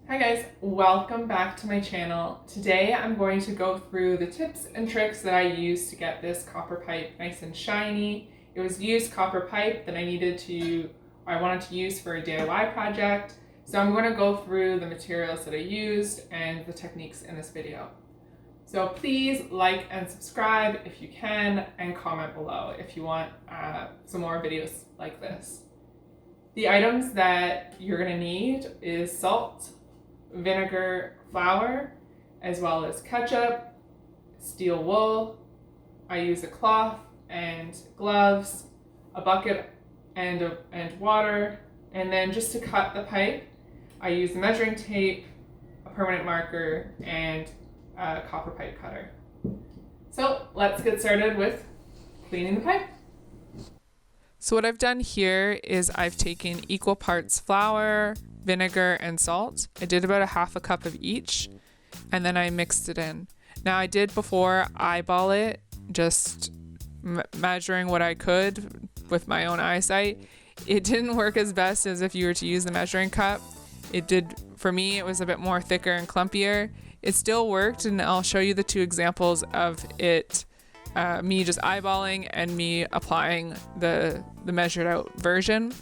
Hi guys, welcome back to my channel. Today I'm going to go through the tips and tricks that I used to get this copper pipe nice and shiny. It was used copper pipe that I wanted to use for a DIY project. So I'm going to go through the materials that I used and the techniques in this video. So please like and subscribe if you can, and comment below if you want some more videos like this. The items that you're going to need is salt, vinegar, flour, as well as ketchup, steel wool. I use a cloth and gloves, a bucket and water, and then just to cut the pipe, I use measuring tape, a permanent marker, and a copper pipe cutter. So let's get started with cleaning the pipe. So what I've done here is I've taken equal parts flour, vinegar, and salt. I did about a half a cup of each, and then I mixed it in. Now I did before eyeball it, just measuring what I could with my own eyesight. It didn't work as best as if you were to use the measuring cup. It did, for me, it was a bit more thicker and clumpier. It still worked, and I'll show you the two examples of it, me just eyeballing and me applying the measured out version.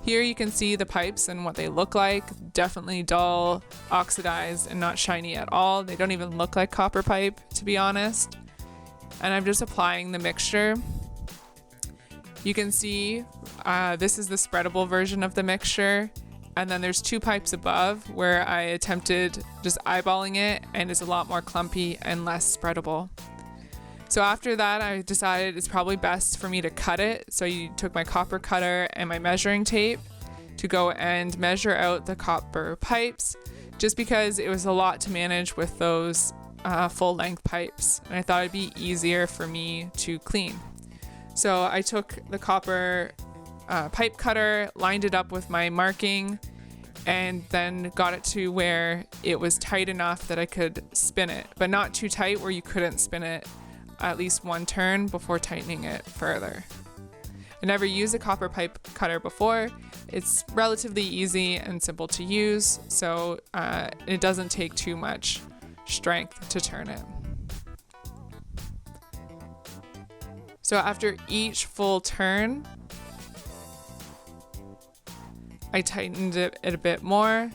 Here you can see the pipes and what they look like. Definitely dull, oxidized, and not shiny at all. They don't even look like copper pipe, to be honest. And I'm just applying the mixture. You can see this is the spreadable version of the mixture. And then there's two pipes above where I attempted just eyeballing it, and it's a lot more clumpy and less spreadable. So after that, I decided it's probably best for me to cut it. So I took my copper cutter and my measuring tape to go and measure out the copper pipes, just because it was a lot to manage with those full length pipes. And I thought it'd be easier for me to clean. So I took the copper pipe cutter, lined it up with my marking, and then got it to where it was tight enough that I could spin it, but not too tight where you couldn't spin it at least one turn before tightening it further. I never used a copper pipe cutter before. It's relatively easy and simple to use, so it doesn't take too much strength to turn it. So after each full turn, I tightened it a bit more.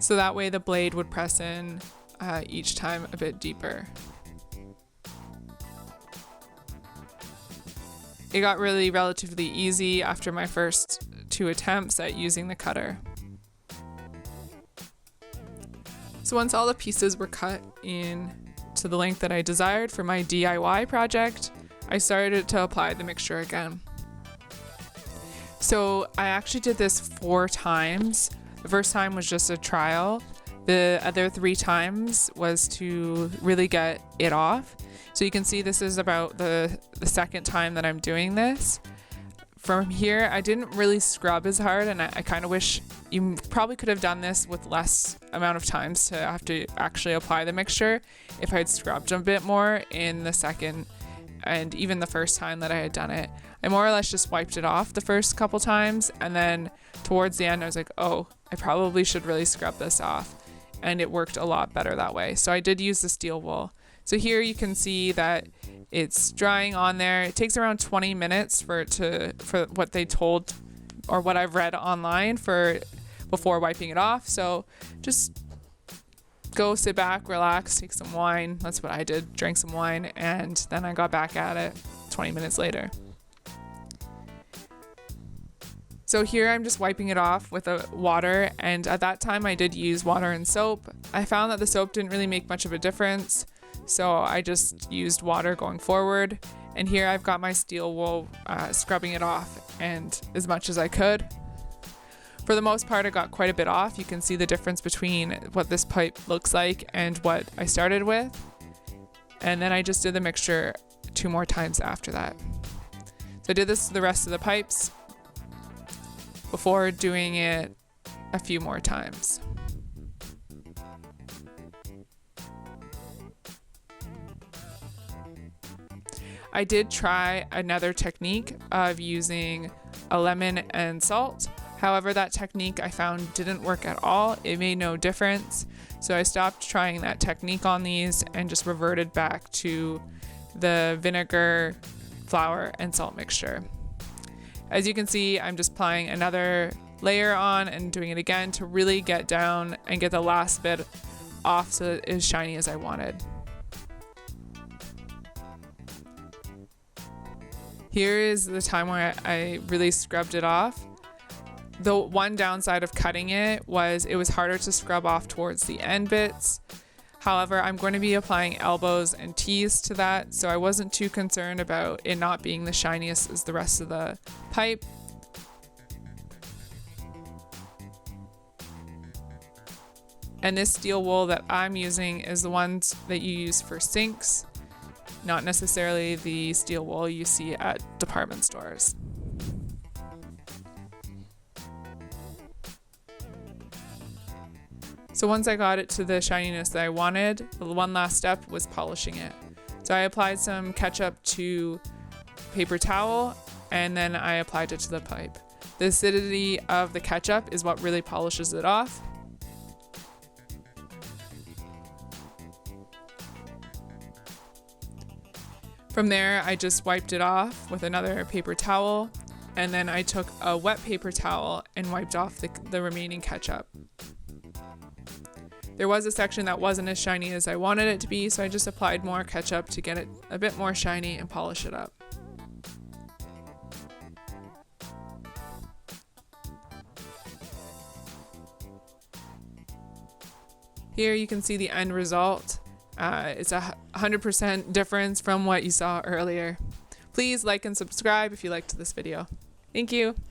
So that way the blade would press in each time a bit deeper. It got really relatively easy after my first two attempts at using the cutter. So once all the pieces were cut in to the length that I desired for my DIY project, I started to apply the mixture again. So I actually did this 4 times. The first time was just a trial. The other 3 times was to really get it off. So you can see this is about the second time that I'm doing this. From here, I didn't really scrub as hard, and I kind of wish you probably could have done this with less amount of times to have to actually apply the mixture if I'd scrubbed a bit more in the second and even the first time that I had done it. I more or less just wiped it off the first couple times, and then towards the end I was like, oh, I probably should really scrub this off, and it worked a lot better that way. So I did use the steel wool. So here you can see that it's drying on there. It takes around 20 minutes for what they told, or what I've read online, for before wiping it off. So just go sit back, relax, take some wine. That's what I did, drank some wine, and then I got back at it 20 minutes later. So here I'm just wiping it off with water, and at that time I did use water and soap. I found that the soap didn't really make much of a difference, so I just used water going forward. And here I've got my steel wool scrubbing it off, and as much as I could. For the most part, I got quite a bit off. You can see the difference between what this pipe looks like and what I started with. And then I just did the mixture 2 more times after that. So I did this to the rest of the pipes before doing it a few more times. I did try another technique of using a lemon and salt. However, that technique I found didn't work at all. It made no difference. So I stopped trying that technique on these and just reverted back to the vinegar, flour, and salt mixture. As you can see, I'm just applying another layer on and doing it again to really get down and get the last bit off so that it's as shiny as I wanted. Here is the time where I really scrubbed it off. The one downside of cutting it was harder to scrub off towards the end bits. However, I'm going to be applying elbows and tees to that, so I wasn't too concerned about it not being the shiniest as the rest of the pipe. And this steel wool that I'm using is the ones that you use for sinks, not necessarily the steel wool you see at department stores. So once I got it to the shininess that I wanted, the one last step was polishing it. So I applied some ketchup to paper towel and then I applied it to the pipe. The acidity of the ketchup is what really polishes it off. From there, I just wiped it off with another paper towel, and then I took a wet paper towel and wiped off the remaining ketchup. There was a section that wasn't as shiny as I wanted it to be, so I just applied more ketchup to get it a bit more shiny and polish it up. Here you can see the end result. It's 100% difference from what you saw earlier. Please like and subscribe if you liked this video. Thank you.